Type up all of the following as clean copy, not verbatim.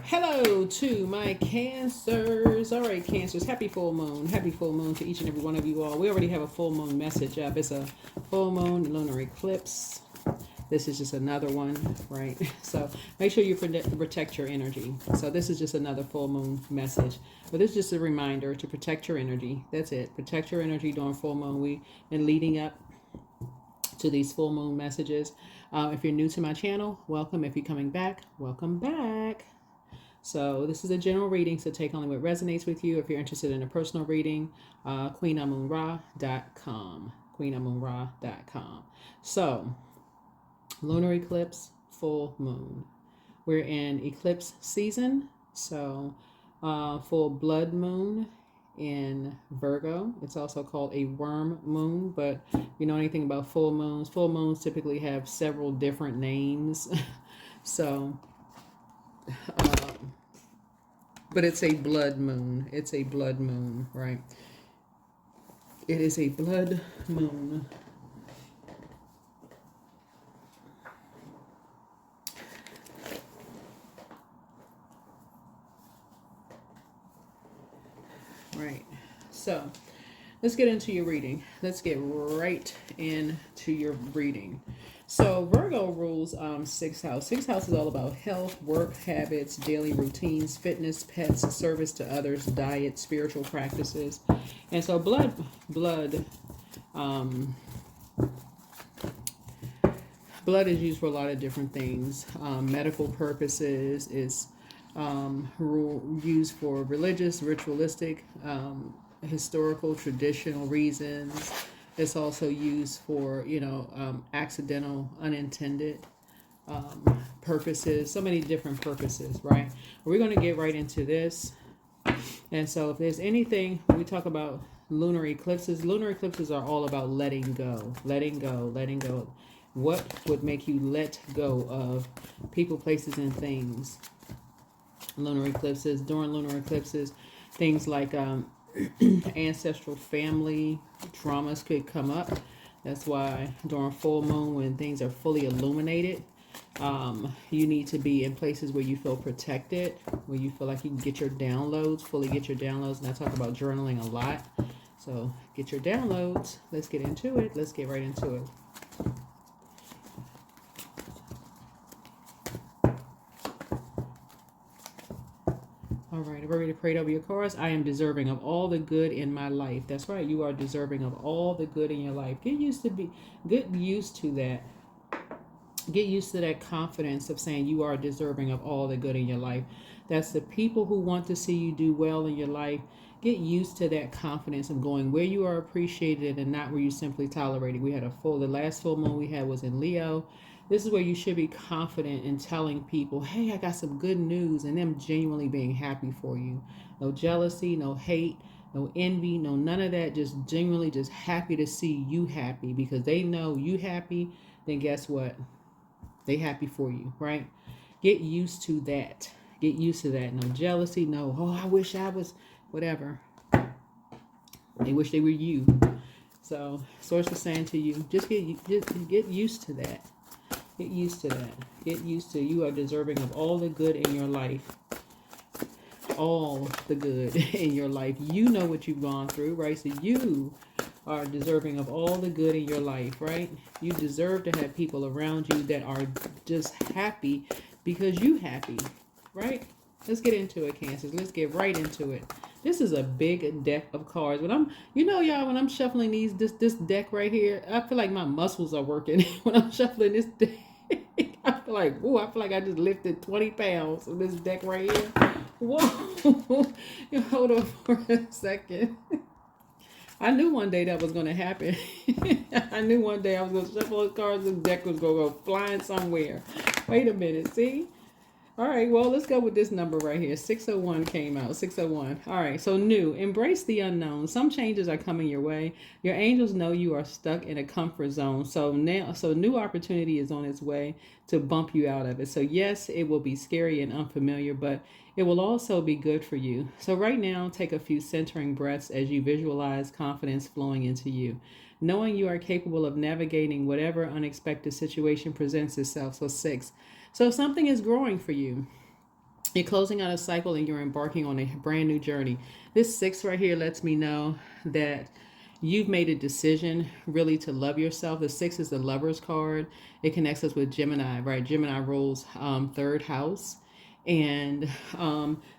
Hello to my Cancers. All right, Cancers, happy full moon. Happy full moon to each and every one of you all. We already have a full moon message up. It's a full moon lunar eclipse. This is just another one, right? So make sure you protect your energy. So this is just another full moon message. But this is just a reminder to protect your energy. That's it. Protect your energy during full moon. We've been leading up to these full moon messages. If you're new to my channel, welcome. If you're coming back, welcome back. So this is a general reading, so take only what resonates with you. If you're interested in a personal reading, QueenAmunRa.com. QueenAmunRa.com. So, lunar eclipse, full moon. We're in eclipse season, so full blood moon in Virgo. It's also called a worm moon, but if you know anything about full moons typically have several different names. So, but it's a blood moon. It's a blood moon, right? It is a blood moon. Right. So let's get into your reading. Let's get right into your reading. So Virgo rules sixth house. Sixth house is all about health, work, habits, daily routines, fitness, pets, service to others, diet, spiritual practices. And so blood is used for a lot of different things. Medical purposes is used for religious, ritualistic, historical, traditional reasons. It's also used for, accidental, unintended purposes. So many different purposes, right? We're going to get right into this. And so if there's anything, we talk about lunar eclipses are all about letting go. What would make you let go of people, places, and things? Lunar eclipses, during lunar eclipses, things like ancestral family traumas could come up. That's why during full moon, when things are fully illuminated, you need to be in places where you feel protected, where you feel like you can get your downloads, fully get your downloads. And I talk about journaling a lot. So get your downloads. Let's get into it. Let's get right into it. All right, I'm ready to pray over your cards. I am deserving of all the good in my life. That's right. You are deserving of all the good in your life. Get used to that. Get used to that confidence of saying you are deserving of all the good in your life. That's the people who want to see you do well in your life. Get used to that confidence of going where you are appreciated and not where you simply tolerated. The last full moon we had was in Leo. This is where you should be confident in telling people, hey, I got some good news, and them genuinely being happy for you. No jealousy, no hate, no envy, no none of that. Just genuinely just happy to see you happy, because they know you happy. Then guess what? They happy for you, right? Get used to that. Get used to that. No jealousy, no, I wish I was whatever. They wish they were you. So Source is saying to you, just get used to that. Get used to that. Get used to you are deserving of all the good in your life. All the good in your life. You know what you've gone through, right? So you are deserving of all the good in your life, right? You deserve to have people around you that are just happy because you happy, right? Let's get into it, Cancers. Let's get right into it. This is a big deck of cards. When I'm shuffling this deck right here, I feel like my muscles are working when I'm shuffling this deck. I feel like I just lifted 20 pounds of this deck right here. Whoa. Hold on for a second. I knew one day that was going to happen. I knew one day I was going to shuffle those cards and the deck was going to go flying somewhere. Wait a minute, see? All right, well, let's go with this number right here. 601 came out, 601. All right, so new, embrace the unknown. Some changes are coming your way. Your angels know you are stuck in a comfort zone. So new opportunity is on its way to bump you out of it. So yes, it will be scary and unfamiliar, but it will also be good for you. So right now, take a few centering breaths as you visualize confidence flowing into you, knowing you are capable of navigating whatever unexpected situation presents itself. So 6. So something is growing for you. You're closing out a cycle and you're embarking on a brand new journey. This 6 right here lets me know that you've made a decision really to love yourself. The 6 is the Lover's card. It connects us with Gemini, right? Gemini rules third house. And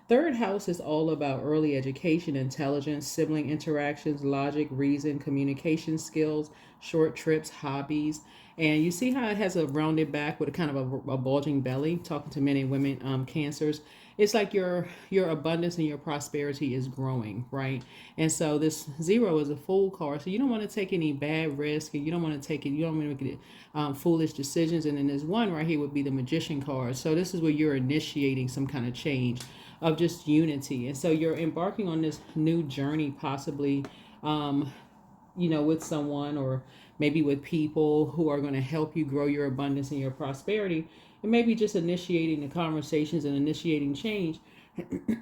third house is all about early education, intelligence, sibling interactions, logic, reason, communication skills, short trips, hobbies. And you see how it has a rounded back with a kind of a bulging belly, talking to men and women, cancers. It's like your abundance and your prosperity is growing, right? And so this 0 is a fool card. So you don't want to take any bad risk, and you don't want to take it, you don't want to make it foolish decisions. And then this 1 right here would be the Magician card. So this is where you're initiating some kind of change of just unity. And so you're embarking on this new journey, possibly, with someone, or maybe with people who are going to help you grow your abundance and your prosperity, and maybe just initiating the conversations and initiating change.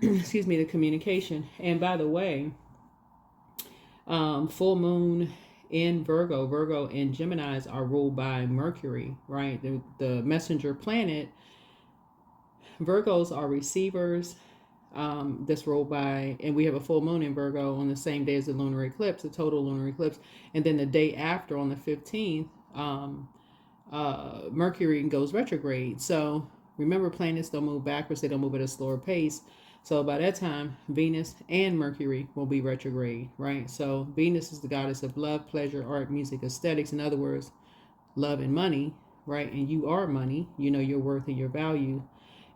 Excuse me, the communication. And by the way, full moon in Virgo and Geminis are ruled by Mercury, right? The messenger planet. Virgos are receivers. That's ruled by, and we have a full moon in Virgo on the same day as the lunar eclipse, the total lunar eclipse. And then the day after, on the 15th, Mercury goes retrograde. So remember, planets don't move backwards, they don't move at a slower pace. So by that time, Venus and Mercury will be retrograde, right? So Venus is the goddess of love, pleasure, art, music, aesthetics. In other words, love and money, right? And you are money, you know your worth and your value.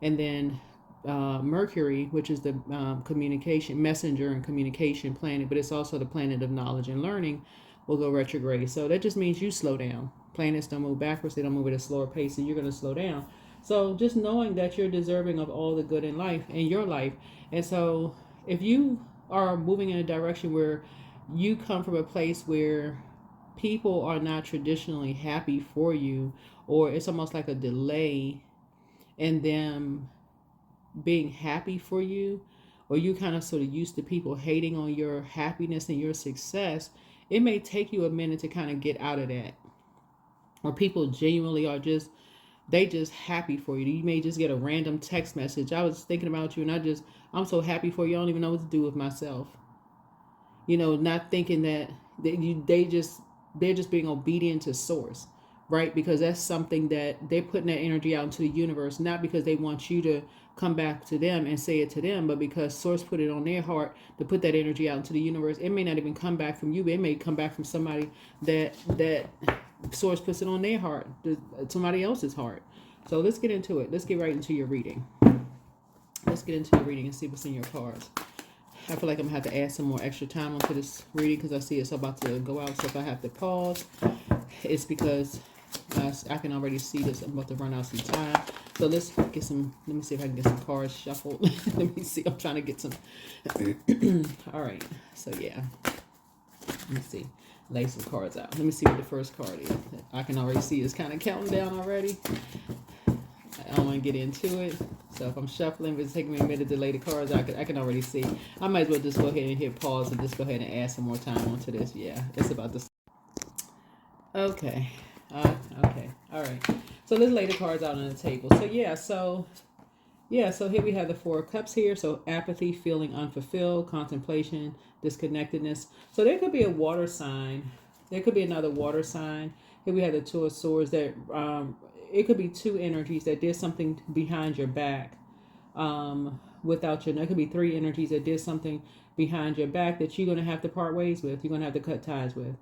And then Mercury, which is the communication messenger and communication planet, but it's also the planet of knowledge and learning, will go retrograde. So that just means you slow down. Planets don't move backwards, they don't move at a slower pace, and you're going to slow down. So just knowing that you're deserving of all the good in life, in your life. And so if you are moving in a direction where you come from a place where people are not traditionally happy for you, or it's almost like a delay in them being happy for you, or you kind of sort of used to people hating on your happiness and your success, it may take you a minute to kind of get out of that. Or people genuinely are just happy for you. You may just get a random text message. I was thinking about you, and I'm so happy for you. I don't even know what to do with myself. Not thinking that they're just being obedient to source, right? Because that's something that they're putting that energy out into the universe, not because they want you to come back to them and say it to them, but because source put it on their heart to put that energy out into the universe. It may not even come back from you, but it may come back from somebody that source puts it on their heart, somebody else's heart. So let's get into it. Let's get right into your reading. Let's get into your reading and see what's in your cards. I feel like I'm going to have to add some more extra time onto this reading because I see it's about to go out. So if I have to pause, it's because I can already see this. I'm about to run out some time. So let me see if I can get some cards shuffled. Let me see. I'm trying to get some. All right. So yeah. Let me see. Lay some cards out. Let me see what the first card is. I can already see it's kind of counting down already. I don't want to get into it. So if I'm shuffling, if it's taking me a minute to lay the cards, I can already see. I might as well just go ahead and hit pause and just go ahead and add some more time onto this. Yeah, it's about this. Okay. Okay. All right. So let's lay the cards out on the table. So here we have the 4 of Cups here. So apathy, feeling unfulfilled, contemplation, disconnectedness. So there could be a water sign. There could be another water sign. Here we have the 2 of Swords. That it could be 2 energies that did something behind your back without you. There could be 3 energies that did something behind your back that you're going to have to part ways with. You're going to have to cut ties with.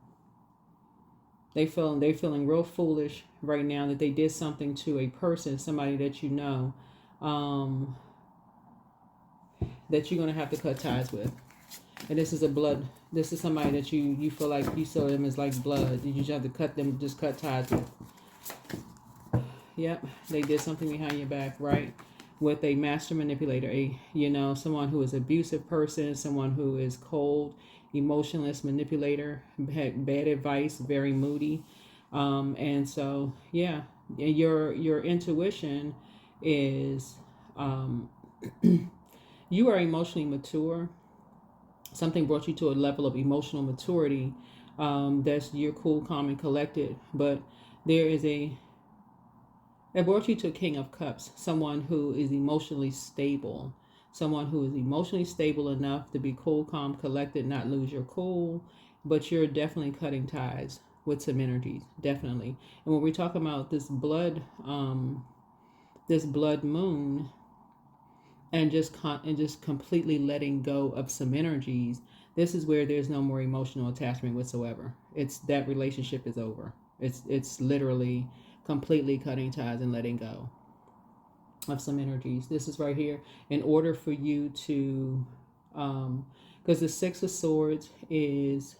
They're feeling real foolish right now that they did something to a person, somebody that you know, that you're going to have to cut ties with. And this is somebody that you feel like you saw them as like blood. You just have to cut ties with. Yep, they did something behind your back, right? With a master manipulator, someone who is an abusive person, someone who is cold, emotionless manipulator, had bad advice, very moody. And so, yeah, your intuition is, you are emotionally mature. Something brought you to a level of emotional maturity. You're cool, calm, and collected. But there is It brought you to King of Cups, someone who is emotionally stable, someone who is emotionally stable enough to be cool, calm, collected, not lose your cool, but you're definitely cutting ties with some energies, definitely. And when we talk about this blood moon, and just completely letting go of some energies, this is where there's no more emotional attachment whatsoever. It's that relationship is over. It's literally completely cutting ties and letting go of some energies. This is right here. In order for you to because the Six of Swords is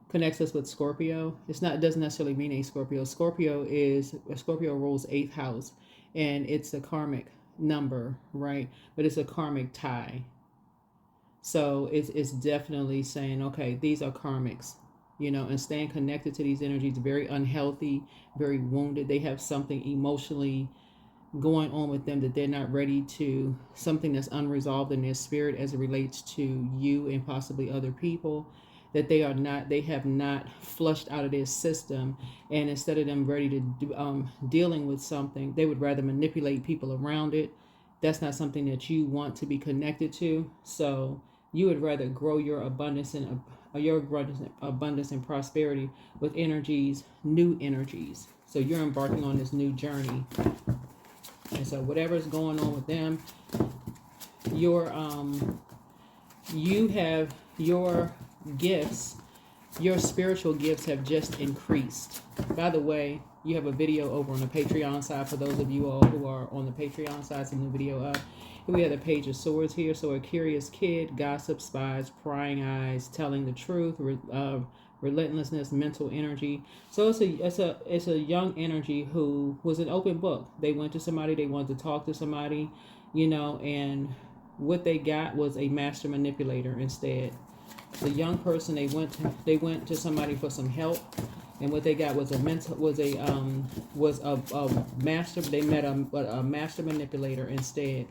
connects us with Scorpio. It doesn't necessarily mean a Scorpio. Scorpio rules 8th house, and it's a karmic number, right? But it's a karmic tie. So it's definitely saying, okay, these are karmics, and staying connected to these energies, very unhealthy, very wounded. They have something emotionally going on with them that they're not ready to, something that's unresolved in their spirit as it relates to you and possibly other people, that they have not flushed out of their system. And instead of them ready to dealing with something, they would rather manipulate people around it. That's not something that you want to be connected to. So you would rather grow your abundance and prosperity with energies, new energies. So you're embarking on this new journey. And so whatever's going on with them, you have your gifts, your spiritual gifts have just increased. By the way, you have a video over on the Patreon side. For those of you all who are on the Patreon side, it's a new video up. Here we have the Page of Swords here. So a curious kid, gossip, spies, prying eyes, telling the truth, relentlessness, mental energy. So it's a young energy who was an open book. They went to somebody, they wanted to talk to somebody, and what they got was a master manipulator instead. The young person, they went to somebody for some help, and what they got was a master. They met a master manipulator instead.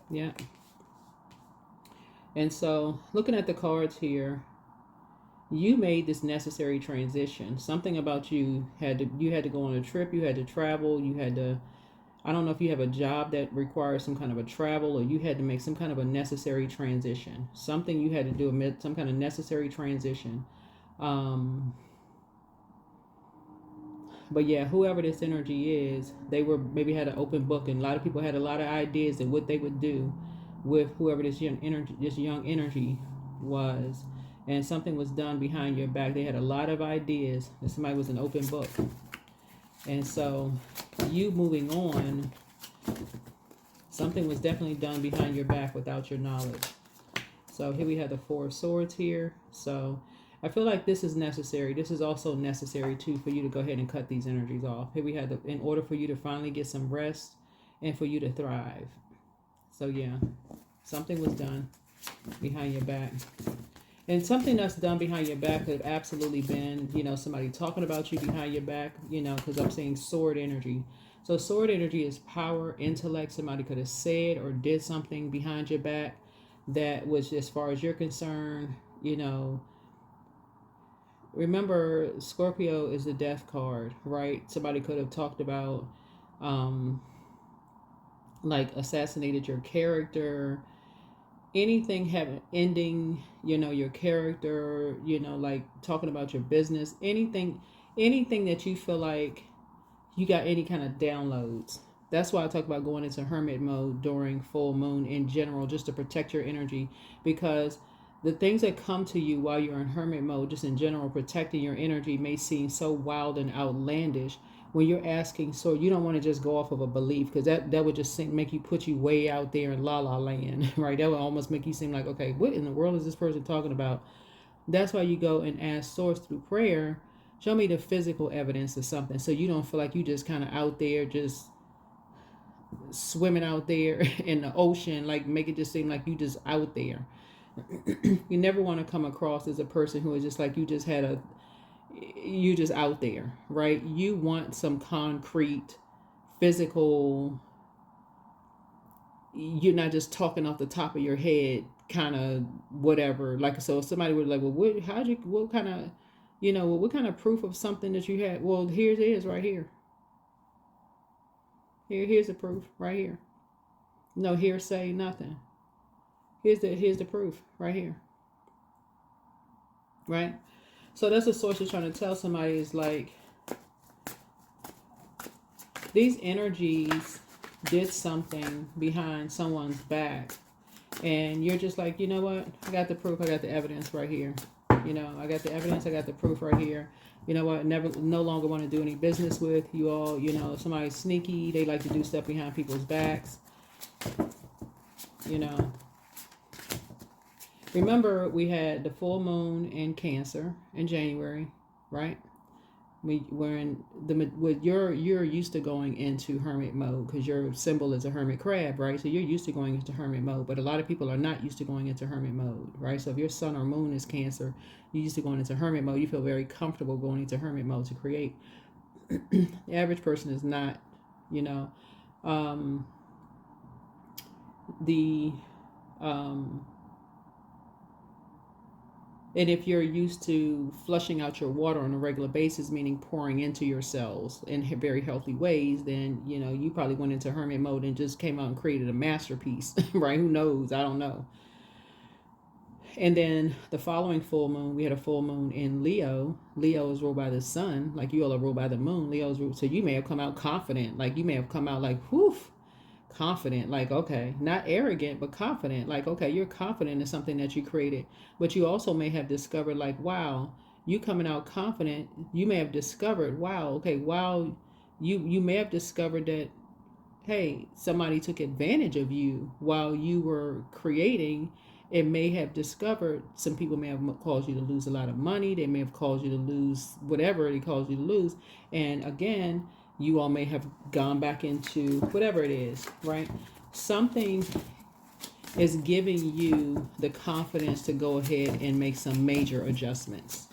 Yeah. And so looking at the cards here, you made this necessary transition. Something about you had to go on a trip, you had to travel, you had to, I don't know if you have a job that requires some kind of a travel, or you had to make some kind of a necessary transition. Something you had to do, some kind of necessary transition. But yeah, whoever this energy is, they were maybe had an open book, and a lot of people had a lot of ideas of what they would do with whoever this young energy was. And something was done behind your back. They had a lot of ideas, and somebody was an open book. And so you moving on, something was definitely done behind your back without your knowledge. So here we have the Four of Swords here. So I feel like this is necessary. This is also necessary too for you to go ahead and cut these energies off. Here we have in order for you to finally get some rest and for you to thrive. So yeah, something was done behind your back. And something that's done behind your back could have absolutely been, somebody talking about you behind your back, because I'm saying sword energy. So sword energy is power, intellect. Somebody could have said or did something behind your back that was, as far as you're concerned, remember Scorpio is the death card, right? Somebody could have talked about, like assassinated your character, anything having ending, your character, like talking about your business, anything that you feel like you got any kind of downloads. That's why I talk about going into hermit mode during full moon in general, just to protect your energy, because the things that come to you while you're in hermit mode, just in general, protecting your energy, may seem so wild and outlandish when you're asking. So you don't want to just go off of a belief, because that would just make you put you way out there in la la land, right? That would almost make you seem like, okay, what in the world is this person talking about? That's why you go and ask source through prayer, show me the physical evidence of something, so you don't feel like you just kind of out there just swimming out there in the ocean, like make it just seem like you just out there. You never want to come across as a person who is just like you just out there, right? You want some concrete, physical, you're not just talking off the top of your head, kind of whatever. Like, so if somebody would like, well, what kind of, what kind of proof of something that you had? Well, here it is right here. Here's the proof right here. No hearsay, nothing. Here's the proof right here. Right? So that's a source you're trying to tell somebody is like, these energies did something behind someone's back. And you're just like, you know what? I got the proof. I got the evidence right here. You know, I got the evidence. I got the proof right here. You know what? No longer want to do any business with you all. You know, somebody's sneaky. They like to do stuff behind people's backs. You know. Remember, we had the full moon in Cancer in January, right? We're in you're used to going into hermit mode because your symbol is a hermit crab, right? So you're used to going into hermit mode, but a lot of people are not used to going into hermit mode, right? So if your sun or moon is Cancer, you're used to going into hermit mode. You feel very comfortable going into hermit mode to create. The average person is not, you know. And if you're used to flushing out your water on a regular basis, meaning pouring into your cells in very healthy ways, then, you know, you probably went into hermit mode and just came out and created a masterpiece, right? Who knows? I don't know. And then the following full moon, we had a full moon in Leo. Leo is ruled by the sun, like you all are ruled by the moon. Leo's ruled, so you may have come out confident, like you may have come out like, whew, confident, like, okay, not arrogant, but confident, like, okay, you're confident in something that you created. But you also may have discovered, like, wow, you coming out confident, you may have discovered, wow, okay, wow, you may have discovered that, hey, somebody took advantage of you while you were creating. It may have discovered, some people may have caused you to lose a lot of money. They may have caused you to lose whatever they caused you to lose. And again, you all may have gone back into whatever it is, right? Something is giving you the confidence to go ahead and make some major adjustments.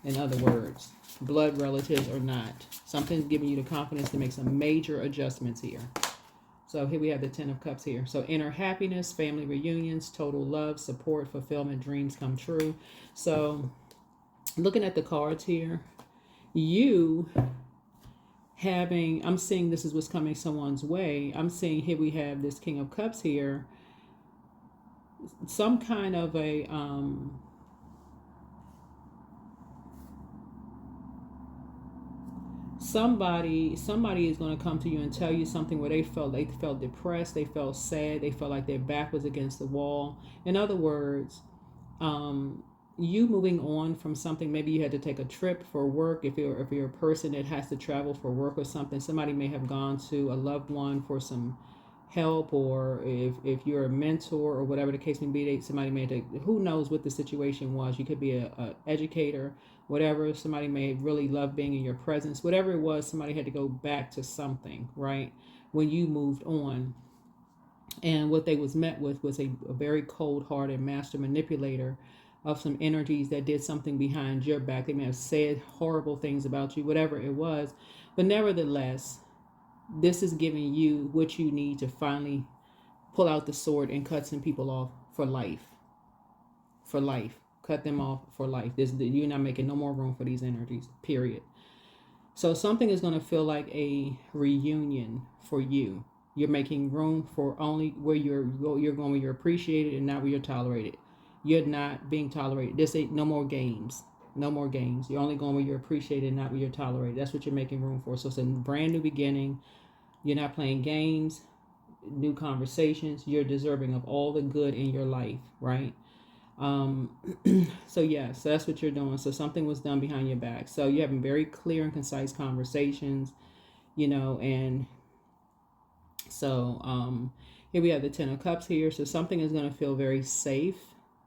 In other words, blood relatives or not, something's giving you the confidence to make some major adjustments here. So here we have the 10 of Cups here. So inner happiness, family reunions, total love, support, fulfillment, dreams come true. So looking at the cards here, I'm seeing this is what's coming someone's way. I'm seeing here we have this King of Cups here. Some kind of a somebody is going to come to you and tell you something where they felt depressed, they felt sad, they felt like their back was against the wall. In other words, you moving on from something. Maybe you had to take a trip for work. If you're a person that has to travel for work or something, somebody may have gone to a loved one for some help, or if you're a mentor or whatever the case may be, somebody may take, who knows what the situation was. You could be a educator, whatever. Somebody may really love being in your presence, whatever it was. Somebody had to go back to something, right, when you moved on. And what they was met with was a very cold-hearted master manipulator of some energies that did something behind your back. They may have said horrible things about you, whatever it was. But nevertheless, this is giving you what you need to finally pull out the sword and cut some people off for life. For life. Cut them off for life. You're not making no more room for these energies, period. So something is going to feel like a reunion for you. You're making room for only where you're going, where you're appreciated and not where you're tolerated. You're not being tolerated. This ain't no more games. No more games. You're only going where you're appreciated, not where you're tolerated. That's what you're making room for. So it's a brand new beginning. You're not playing games, new conversations. You're deserving of all the good in your life, right? So yes, so that's what you're doing. So something was done behind your back. So you're having very clear and concise conversations, and so here we have the 10 of Cups here. So something is going to feel very safe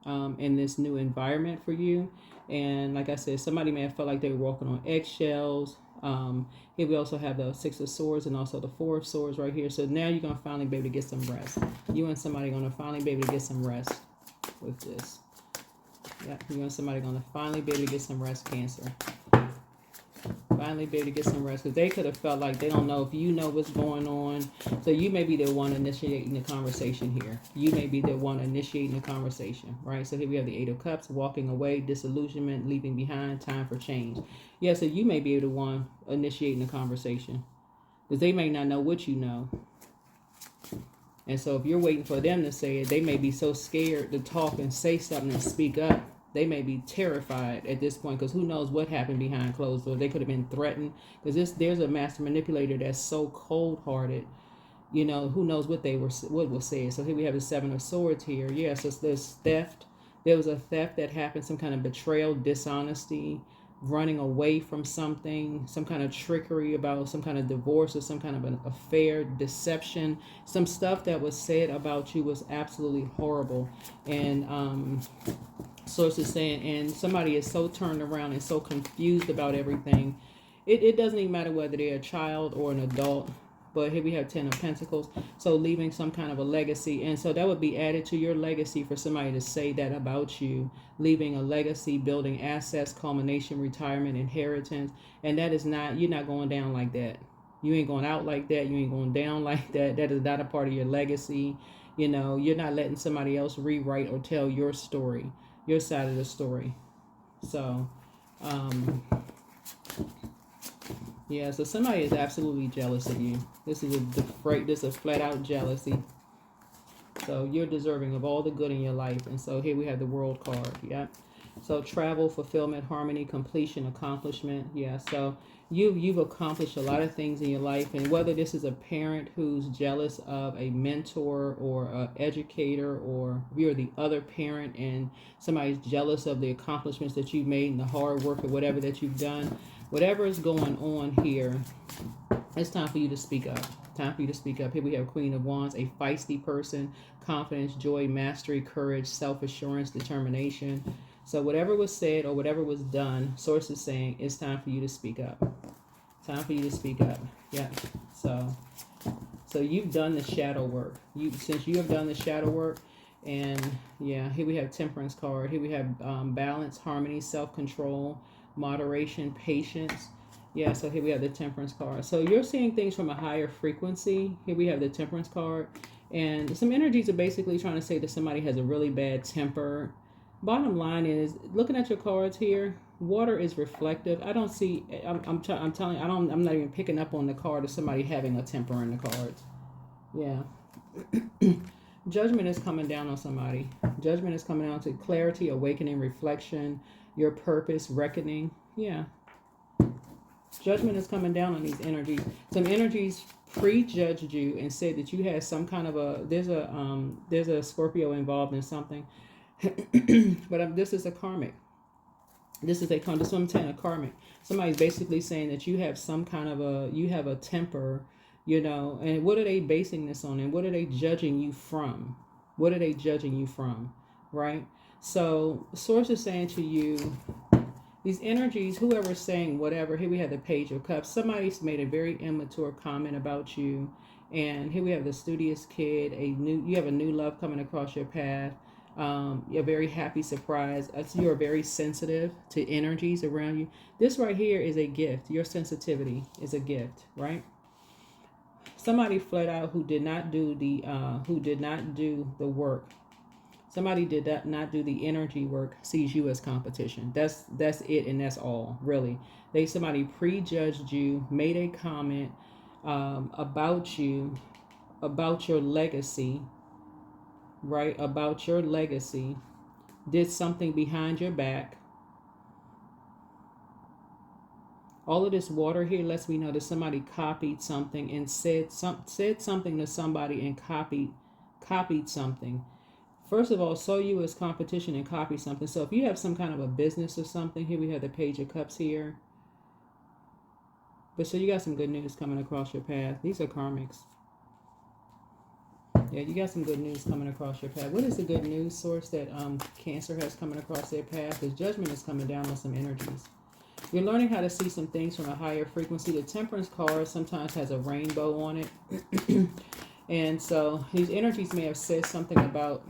in this new environment for you. And like I said, somebody may have felt like they were walking on eggshells. Here we also have the 6 of Swords and also the 4 of Swords right here. So now you're going to finally be able to get some rest. You and somebody are going to finally be able to get some rest with this. Yeah, you and somebody are going to finally be able to get some rest, Cancer. Finally be able to get some rest, because they could have felt like they don't know if you know what's going on. So you may be the one initiating the conversation here. You may be the one initiating the conversation, right? So here we have the 8 of Cups, walking away, disillusionment, leaving behind, time for change. Yeah, so you may be the one initiating the conversation. because they may not know what you know. And so if you're waiting for them to say it, they may be so scared to talk and say something and speak up. They may be terrified at this point, because who knows what happened behind closed doors. They could have been threatened, because there's a master manipulator that's so cold-hearted. You know, who knows what was said. So here we have the Seven of Swords here. Yes, yeah, so there's theft. There was a theft that happened, some kind of betrayal, dishonesty, running away from something, some kind of trickery about some kind of divorce or some kind of an affair, deception. Some stuff that was said about you was absolutely horrible. And source is saying, and somebody is so turned around and so confused about everything. It doesn't even matter whether they're a child or an adult. But here we have 10 of Pentacles. So leaving some kind of a legacy. And so that would be added to your legacy for somebody to say that about you. Leaving a legacy, building assets, culmination, retirement, inheritance. And that is not, you're not going down like that. You ain't going out like that. You ain't going down like that. That is not a part of your legacy. You know, you're not letting somebody else rewrite or tell your story, your side of the story. So, yeah, so somebody is absolutely jealous of you. This is a flat out jealousy. So you're deserving of all the good in your life. And so here we have the World card. Yeah. So travel, fulfillment, harmony, completion, accomplishment. Yeah. So you've accomplished a lot of things in your life. And whether this is a parent who's jealous of a mentor or an educator, or you're the other parent and somebody's jealous of the accomplishments that you've made and the hard work or whatever that you've done. Whatever is going on here, it's time for you to speak up. Time for you to speak up. Here we have Queen of Wands, a feisty person, confidence, joy, mastery, courage, self-assurance, determination. So whatever was said or whatever was done, Source is saying it's time for you to speak up. Time for you to speak up. Yeah. So you've done the shadow work. Since you have done the shadow work, and yeah, here we have Temperance card. Here we have balance, harmony, self-control, moderation, patience. Yeah, so here we have the Temperance card. So you're seeing things from a higher frequency. Here we have the Temperance card. And some energies are basically trying to say that somebody has a really bad temper. Bottom line is, looking at your cards here, water is reflective. I don't see, I'm telling you, I'm not even picking up on the card of somebody having a temper in the cards. Yeah. Judgment is coming down on somebody. Judgment is coming down to clarity, awakening, reflection, your purpose, reckoning. Yeah. Judgment is coming down on these energies. Some energies prejudged you and said that you had some kind of there's a Scorpio involved in something. But this is a karmic. This is what I'm saying, a karmic. Somebody's basically saying that you have some kind of you have a temper, you know, and what are they basing this on, and what are they judging you from? What are they judging you from, right? So Source is saying to you, these energies, whoever's saying whatever, here we have the Page of Cups. Somebody's made a very immature comment about you. And here we have the studious kid, you have a new love coming across your path. A very happy surprise. You're very sensitive to energies around you. This right here is a gift. Your sensitivity is a gift, right? Somebody fled out who did not do the work. Somebody did not do the energy work, sees you as competition. That's it, and that's all, really. Somebody prejudged you, made a comment about you, about your legacy, right? About your legacy, did something behind your back. All of this water here lets me know that somebody copied something and said something to somebody and copied something. First of all, saw you as competition and copy something. So if you have some kind of a business or something, here we have the Page of Cups here. But so you got some good news coming across your path. These are karmics. Yeah, you got some good news coming across your path. What is the good news, Source, that Cancer has coming across their path? Because Judgment is coming down on some energies. You're learning how to see some things from a higher frequency. The Temperance card sometimes has a rainbow on it. And so these energies may have said something about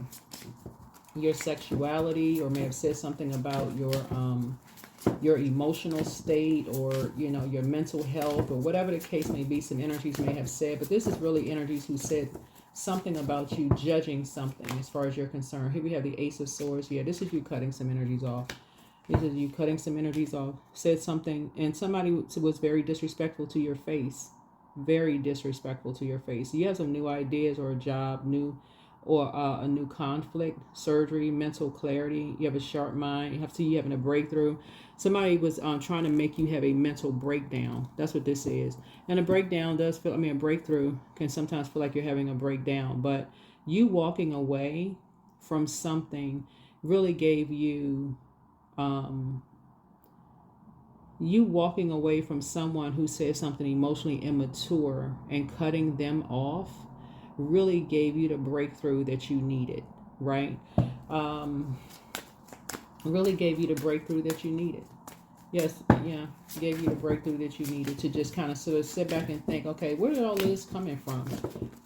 your sexuality, or may have said something about your emotional state, or your mental health, or whatever the case may be. Some energies may have said, but this is really energies who said something about you judging something as far as you're concerned. Here we have the Ace of Swords. Yeah, this is you cutting some energies off. This is you cutting some energies off. Said something, and somebody was very disrespectful to your face. very disrespectful to your face. You have some new ideas or a job, a new conflict, surgery, mental clarity. You have a sharp mind. You having a breakthrough. Somebody was trying to make you have a mental breakdown. That's what this is. And a breakdown does feel, a breakthrough can sometimes feel like you're having a breakdown. But you walking away from something really gave you, you walking away from someone who said something emotionally immature and cutting them off really gave you the breakthrough that you needed, right? Really gave you the breakthrough that you needed. Yes, yeah, gave you the breakthrough that you needed to just kind of sort of sit back and think, okay, where is all this coming from?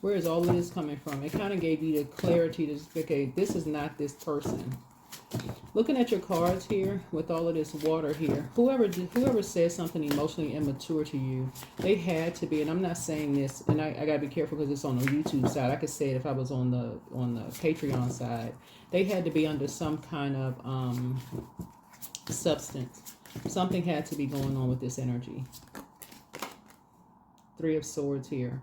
Where is all of this coming from? It kind of gave you the clarity to, okay, this is not this person. Looking at your cards here with all of this water here, whoever said something emotionally immature to you, they had to be, and I'm not saying this, and I gotta be careful because it's on the YouTube side. I could say it if I was on the Patreon side. They had to be under some kind of substance. Something had to be going on with this energy. Three of Swords here.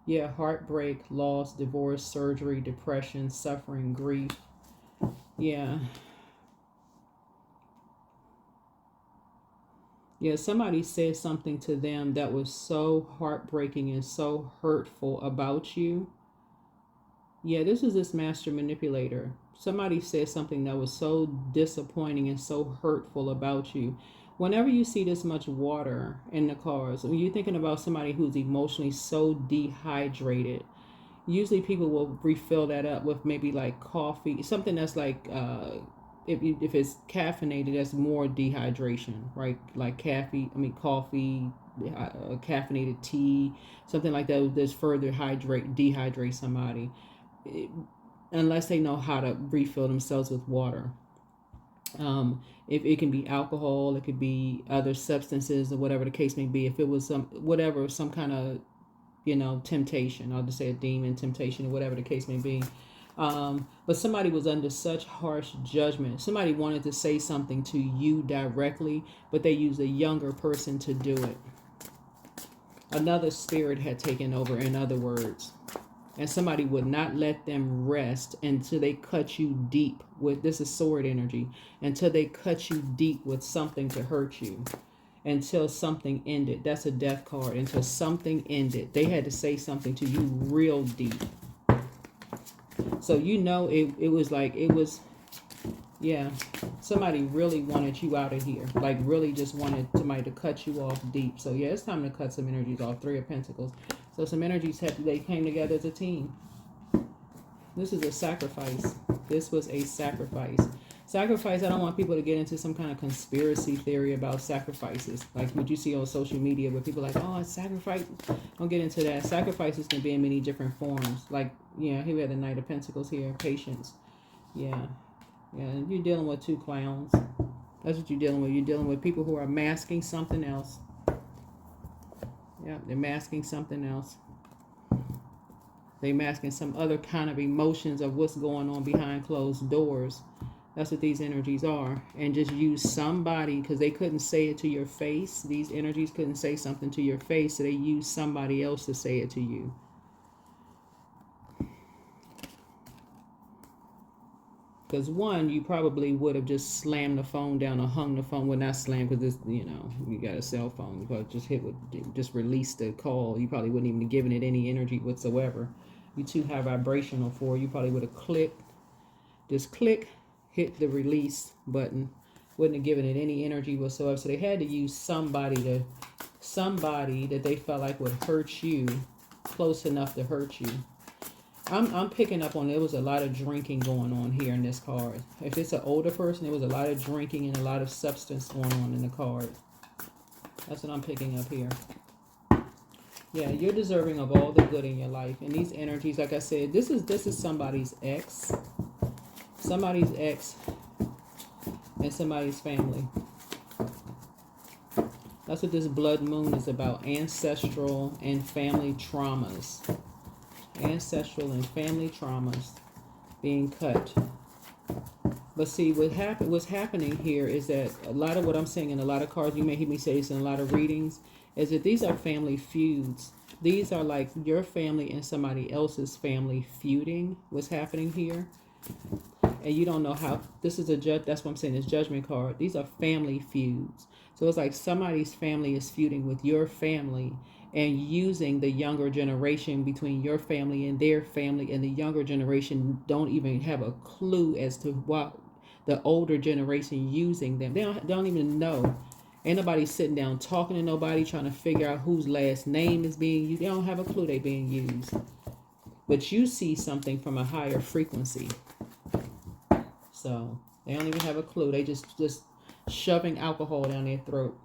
Yeah, heartbreak, loss, divorce, surgery, depression, suffering, grief. Yeah. Yeah, somebody said something to them that was so heartbreaking and so hurtful about you. Yeah, this is this master manipulator. Somebody said something that was so disappointing and so hurtful about you. Whenever you see this much water in the cards, when you're thinking about somebody who's emotionally so dehydrated, usually people will refill that up with maybe like coffee, something that's like, if it's caffeinated, that's more dehydration, right? Like coffee, caffeinated tea, something like that. That's further dehydrate somebody, unless they know how to refill themselves with water. If it can be alcohol, it could be other substances or whatever the case may be. If it was some kind of temptation, I'll just say a demon, temptation, or whatever the case may be. But somebody was under such harsh judgment. Somebody wanted to say something to you directly, but they used a younger person to do it. Another spirit had taken over, in other words. And somebody would not let them rest until they cut you deep with, this is sword energy, until they cut you deep with something to hurt you. Until something ended. That's a death card. Until something ended. They had to say something to you real deep. So it was yeah, somebody really wanted you out of here. Like really just wanted somebody to cut you off deep. So yeah, it's time to cut some energies off. Three of Pentacles. So some energies they came together as a team. This is a sacrifice. This was a sacrifice. Sacrifice, I don't want people to get into some kind of conspiracy theory about sacrifices. Like what you see on social media where people are like, oh, it's sacrifice. Don't get into that. Sacrifices can be in many different forms. Like, here we have the Knight of Pentacles here. Patience. Yeah. Yeah, you're dealing with two clowns. That's what you're dealing with. You're dealing with people who are masking something else. Yeah, they're masking something else. They're masking some other kind of emotions of what's going on behind closed doors. That's what these energies are. And just use somebody, because they couldn't say it to your face. These energies couldn't say something to your face, so they use somebody else to say it to you. Because one, you probably would have just slammed the phone down or hung the phone. Well, not slammed because this, you got a cell phone. You probably just release the call. You probably wouldn't even have given it any energy whatsoever. You too high vibrational for it. You probably would have clicked, hit the release button. Wouldn't have given it any energy whatsoever. So they had to use somebody that they felt like would hurt you, close enough to hurt you. I'm picking up on there was a lot of drinking going on here in this card. If it's an older person, there was a lot of drinking and a lot of substance going on in the card. That's what I'm picking up here. Yeah, you're deserving of all the good in your life. And these energies, like I said, this is somebody's ex. Somebody's ex and somebody's family. That's what this blood moon is about. Ancestral and family traumas. Ancestral and family traumas being cut. But see, what's happening here is that a lot of what I'm saying in a lot of cards, you may hear me say this in a lot of readings, is that these are family feuds. These are like your family and somebody else's family feuding. What's happening here? And you don't know how. This is a judge. That's what I'm saying. It's judgment card. These are family feuds. So it's like somebody's family is feuding with your family and using the younger generation between your family and their family, and the younger generation don't even have a clue as to what the older generation using them. They don't even know. Ain't nobody sitting down talking to nobody trying to figure out whose last name is being used. They don't have a clue they being used. But you see something from a higher frequency. So they don't even have a clue. They just shoving alcohol down their throat.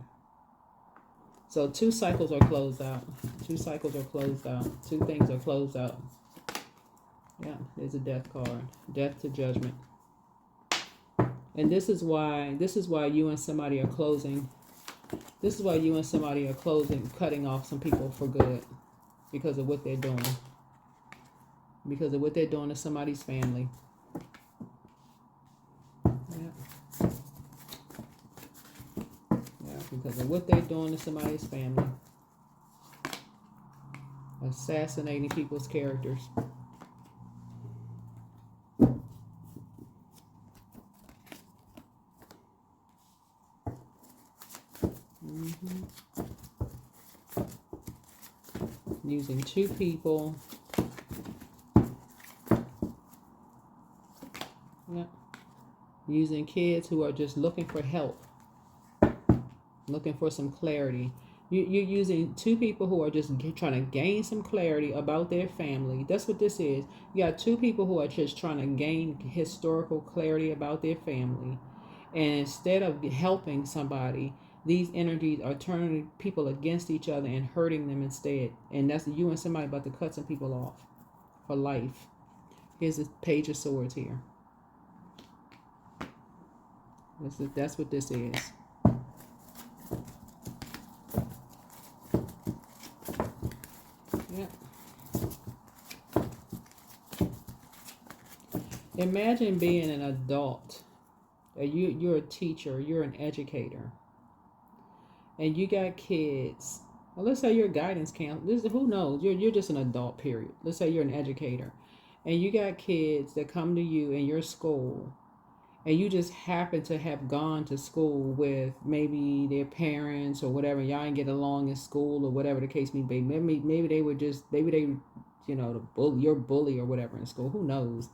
So 2 cycles are closed out. 2 cycles are closed out. 2 things are closed out. Yeah, there's a death card. Death to judgment. And this is why you and somebody are closing. This is why you and somebody are cutting off some people for good. Because of what they're doing. Because of what they're doing to somebody's family. Because of what they're doing to somebody's family. Assassinating people's characters. Using 2 people. Yep. Using kids who are just looking for help. Looking for some clarity. You're using 2 people who are just trying to gain some clarity about their family. That's what this is. You got 2 people who are just trying to gain historical clarity about their family. And instead of helping somebody, these energies are turning people against each other and hurting them instead. And that's you and somebody about to cut some people off for life. Here's the Page of Swords here. That's what this is. Yep. Imagine being an adult. You're a teacher. You're an educator. And you got kids. Well, let's say you're a guidance counselor. Who knows? You're just an adult, period. Let's say you're an educator. And you got kids that come to you in your school. And you just happen to have gone to school with maybe their parents or whatever. Y'all ain't get along in school or whatever the case may be. Maybe they were just, your bully or whatever in school. Who knows?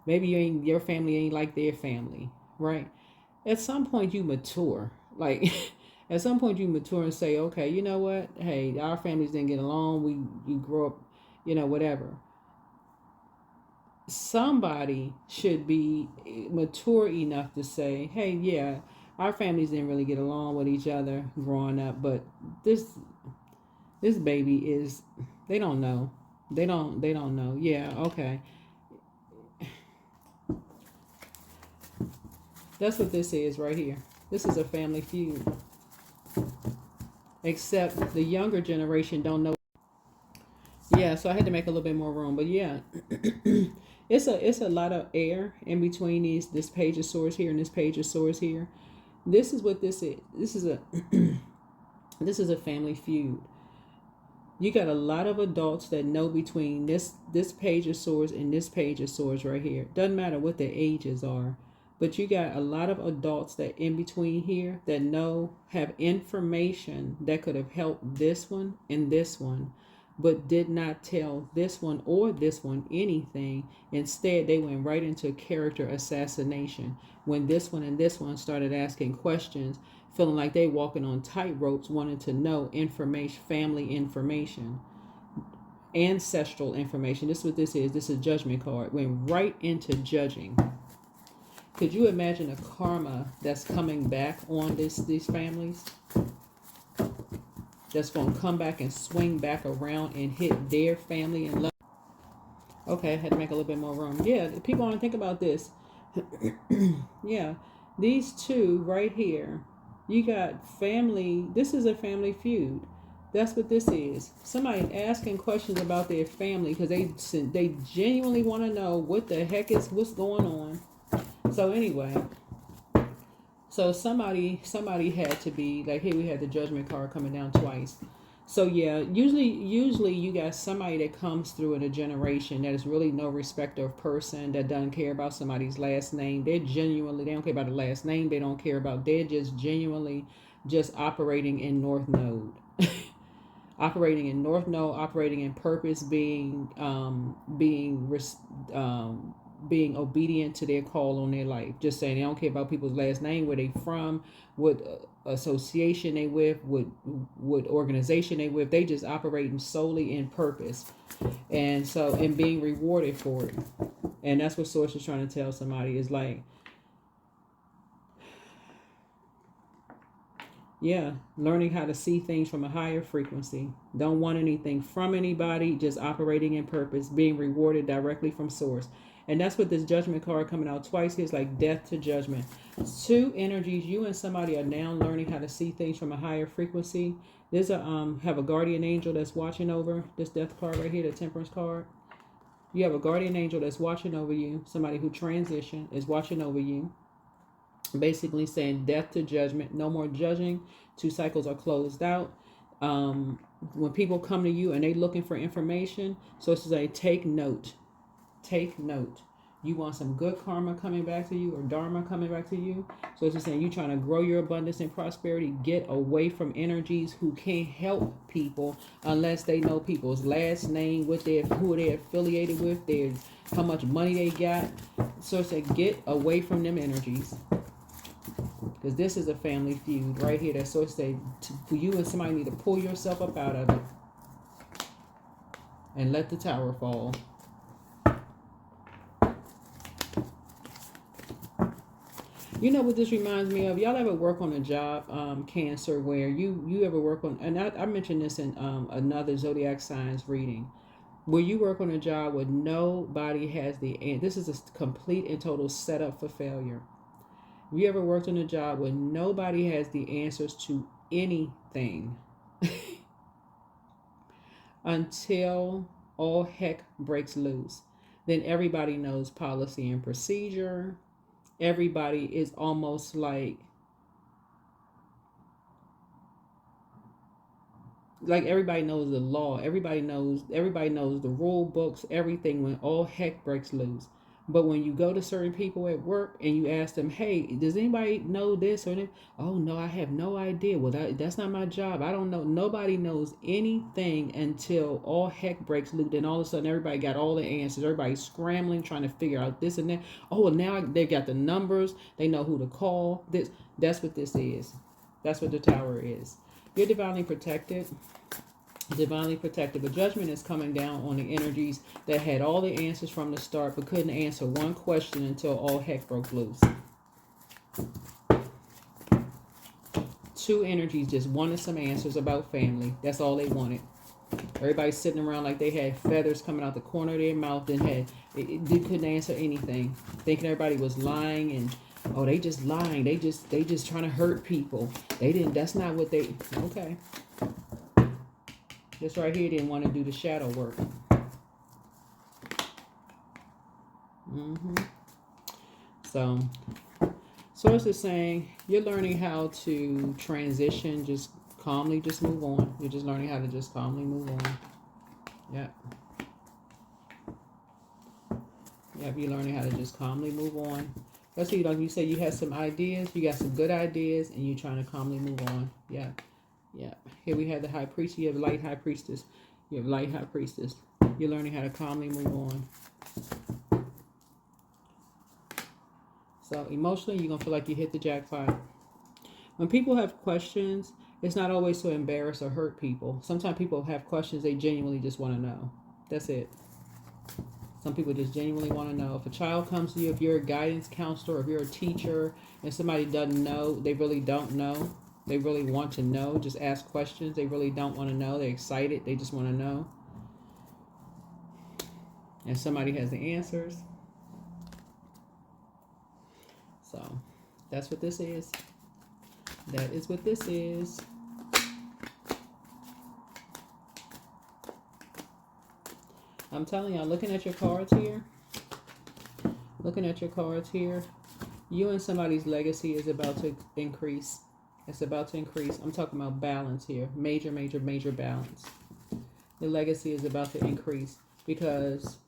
Maybe your family ain't like their family, right? At some point you mature. Like, at some point you mature and say, okay, you know what? Hey, our families didn't get along. You grow up, whatever. Somebody should be mature enough to say, hey, yeah, our families didn't really get along with each other growing up, but this baby is, they don't know. They don't know. Yeah, okay. That's what this is right here. This is a family feud. Except the younger generation don't know. Yeah, so I had to make a little bit more room, but yeah. It's a lot of air in between this Page of Swords here and this Page of Swords here. This is what this is. This is a this is a family feud. You got a lot of adults that know between this Page of Swords and this Page of Swords right here. Doesn't matter what their ages are, but you got a lot of adults that in between here that have information that could have helped this one and this one, but did not tell this one or this one anything. Instead, they went right into character assassination when this one and this one started asking questions, feeling like they walking on tight ropes, wanting to know information, family information, ancestral information. This is what this is. This is a judgment card. Went right into judging. Could you imagine a karma that's coming back on these families? That's going to come back and swing back around and hit their family and love. Okay, I had to make a little bit more room. Yeah, people want to think about this. Yeah, these 2 right here, you got family. This is a family feud. That's what this is. Somebody asking questions about their family because they genuinely want to know what the heck is what's going on. So anyway. So somebody had to be like, here we had the judgment card coming down twice. So yeah, usually you got somebody that comes through in a generation that is really no respecter of person, that doesn't care about somebody's last name. They don't care about the last name. They don't care about. They're just genuinely just operating in North Node. Operating in North Node, operating in purpose, being obedient to their call on their life. Just saying they don't care about people's last name, where they from, what association they with, what organization they with. They just operating solely in purpose, and being rewarded for it. And that's what Source is trying to tell somebody is like, yeah, learning how to see things from a higher frequency. Don't want anything from anybody, just operating in purpose, being rewarded directly from Source. And that's what this Judgment card coming out twice is like, death to judgment. Two energies, you and somebody are now learning how to see things from a higher frequency. There's have a guardian angel that's watching over this death card right here, the Temperance card. You have a guardian angel that's watching over you. Somebody who transitioned is watching over you. Basically saying death to judgment, no more judging. 2 cycles are closed out. When people come to you and they looking for information, so it's to say, take note. Take note. You want some good karma coming back to you, or dharma coming back to you. So it's just saying, you trying to grow your abundance and prosperity. Get away from energies who can't help people unless they know people's last name, who they're affiliated with, how much money they got. So it's like, get away from them energies. Because this is a family feud right here. That's so say for you and somebody need to pull yourself up out of it and let the tower fall. You know what this reminds me of? Y'all ever work on a job, Cancer, where you ever work on, and I mentioned this in another Zodiac Signs reading, where you work on a job where nobody has this is a complete and total setup for failure. Have you ever worked on a job where nobody has the answers to anything until all heck breaks loose? Then everybody knows policy and procedure. Everybody is almost like everybody knows the law. Everybody knows the rule books, everything, when all heck breaks loose. But when you go to certain people at work and you ask them, hey, does anybody know this or that? Oh, no, I have no idea. Well, that's not my job. I don't know. Nobody knows anything until all heck breaks loose. Then all of a sudden, everybody got all the answers. Everybody's scrambling, trying to figure out this and that. Oh, well, now they got the numbers. They know who to call. That's what this is. That's what the tower is. You're divinely protected. Divinely protected. But judgment is coming down on the energies that had all the answers from the start but couldn't answer one question until all heck broke loose. 2 energies just wanted some answers about family. That's all they wanted. Everybody's sitting around like they had feathers coming out the corner of their mouth and they couldn't answer anything, thinking everybody was lying, and oh, they just lying. They just trying to hurt people. That's not what they. Okay. This right here didn't want to do the shadow work. So, Source is saying you're learning how to transition, just calmly, just move on. You're just learning how to just calmly move on. Yep. Yep, you're learning how to just calmly move on. Let's see, like you said, you had some ideas. You got some good ideas, and you're trying to calmly move on. Yeah. Yeah, here we have the High Priest. You have Light High Priestess. You have Light High Priestess. You're learning how to calmly move on. So emotionally, you're going to feel like you hit the jackpot. When people have questions, it's not always to embarrass or hurt people. Sometimes people have questions they genuinely just want to know. That's it. Some people just genuinely want to know. If a child comes to you, if you're a guidance counselor, if you're a teacher, and somebody doesn't know, they really don't know. They really want to know. Just ask questions. They really don't want to know. They're excited. They just want to know. And somebody has the answers. So that's what this is. That is what this is. I'm telling y'all, looking at your cards here. Looking at your cards here. You and somebody's legacy is about to increase. It's about to increase. I'm talking about balance here. Major, major, major balance. The legacy is about to increase because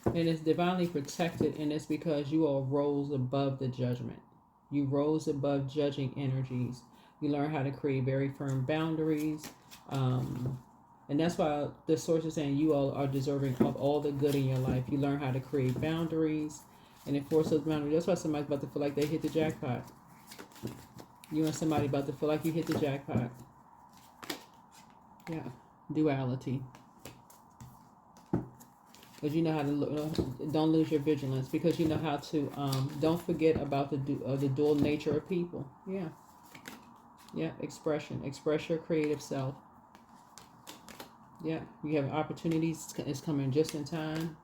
and it's divinely protected, and it's because you all rose above the judgment. You rose above judging energies. You learn how to create very firm boundaries. And that's why the source is saying you all are deserving of all the good in your life. You learn how to create boundaries and enforce those boundaries. That's why somebody's about to feel like they hit the jackpot. You and somebody about to feel like you hit the jackpot. Yeah, duality. Because you know how to don't lose your vigilance. Because you know how to don't forget about the dual nature of people. Yeah, yeah. Expression. Express your creative self. Yeah, you have opportunities. It's coming just in time.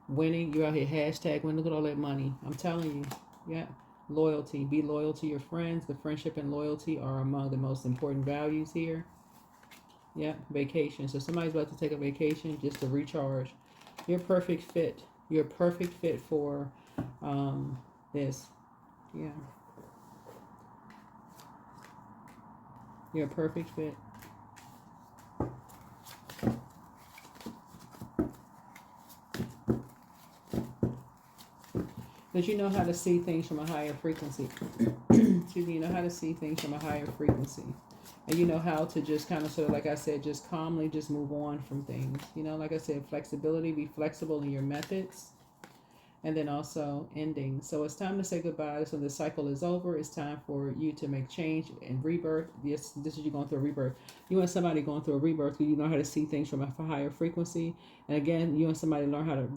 Winning. You're out here hashtag win. Look at all that money. I'm telling you. Yeah. Loyalty. Be loyal to your friends. The friendship and loyalty are among the most important values here. Yeah. Vacation. So somebody's about to take a vacation just to recharge. You're a perfect fit. You're a perfect fit for this. Yeah. You're a perfect fit. Because you know how to see things from a higher frequency. Excuse me, you know how to see things from a higher frequency. And you know how to just kind of sort of, like I said, just calmly just move on from things. You know, like I said, flexibility, be flexible in your methods. And then also ending. So it's time to say goodbye. So the cycle is over. It's time for you to make change and rebirth. Yes, this is you going through a rebirth. You and somebody going through a rebirth. You know how to see things from a higher frequency. And again, you and somebody learn how to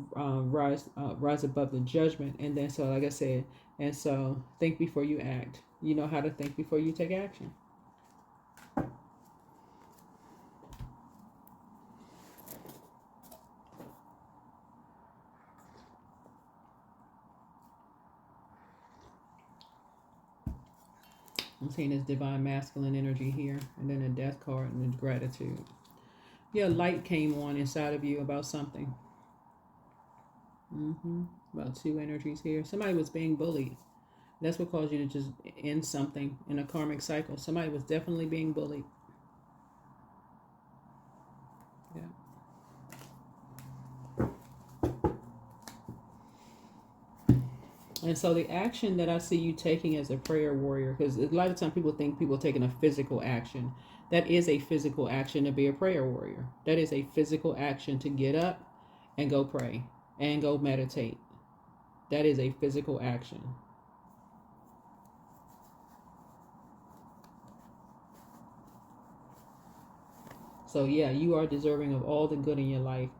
rise above the judgment. And then, so like I said, and so think before you act. You know how to think before you take action. I'm seeing this divine masculine energy here, and then a death card and gratitude. Yeah, light came on inside of you about something. About two energies here. Somebody was being bullied. That's what caused you to just end something in a karmic cycle. Somebody was definitely being bullied. Yeah. And so the action that I see you taking as a prayer warrior, because a lot of times people think people taking a physical action. That is a physical action to be a prayer warrior. That is a physical action to get up and go pray and go meditate. That is a physical action. So yeah, you are deserving of all the good in your life.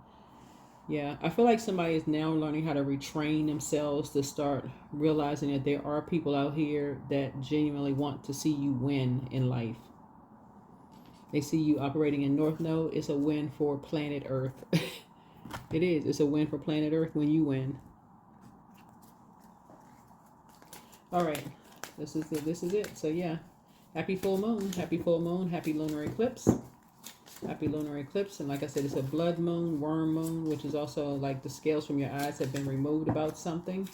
Yeah, I feel like somebody is now learning how to retrain themselves to start realizing that there are people out here that genuinely want to see you win in life. They see you operating in North Node. It's a win for planet Earth. It is. It's a win for planet Earth when you win. All right. This is it. So yeah, happy full moon. Happy full moon. Happy lunar eclipse. Happy lunar eclipse. And like I said, it's a blood moon, worm moon, which is also like the scales from your eyes have been removed about something.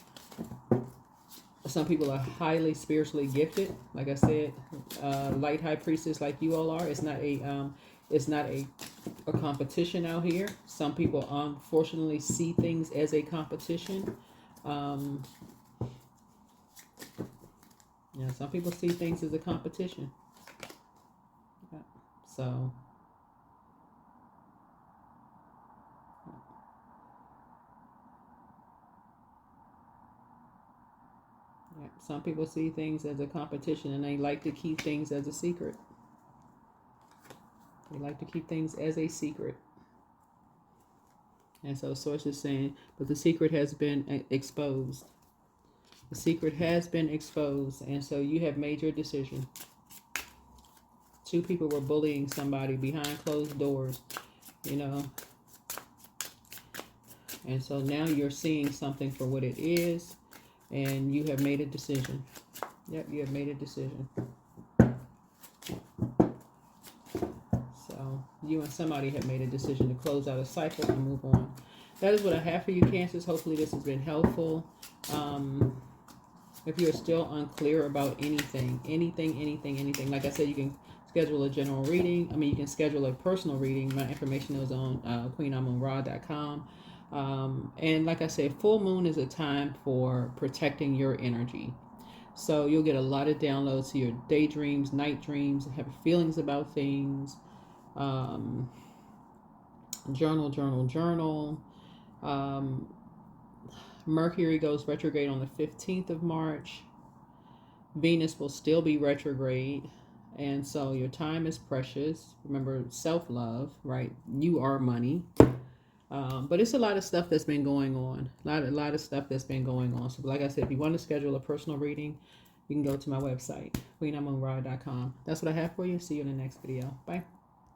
Some people are highly spiritually gifted. Like I said, light high priestess like you all are. It's not a competition out here. Some people unfortunately see things as a competition. Yeah, some people see things as a competition. Yeah. So yeah, some people see things as a competition, and they like to keep things as a secret. They like to keep things as a secret. And so source is saying, but the secret has been exposed. The secret has been exposed, and so you have made your decision. Two people were bullying somebody behind closed doors, you know. And so now you're seeing something for what it is, and you have made a decision. Yep, you have made a decision. So you and somebody have made a decision to close out a cycle and move on. that is what I have for you, Cancers. Hopefully this has been helpful. If you're still unclear about anything, like I said, you can schedule a general reading. I mean, you can schedule a personal reading. My information is on QueenAmunRa.com. And like I said, full moon is a time for protecting your energy. So you'll get a lot of downloads to your daydreams, night dreams, have feelings about things. Journal. Mercury goes retrograde on the 15th of March. Venus will still be retrograde. And so your time is precious. Remember, self-love, right? You are money. But it's a lot of stuff that's been going on. A lot of stuff that's been going on. So like I said, if you want to schedule a personal reading, you can go to my website, QueenAmunRa.com. That's what I have for you. See you in the next video. Bye.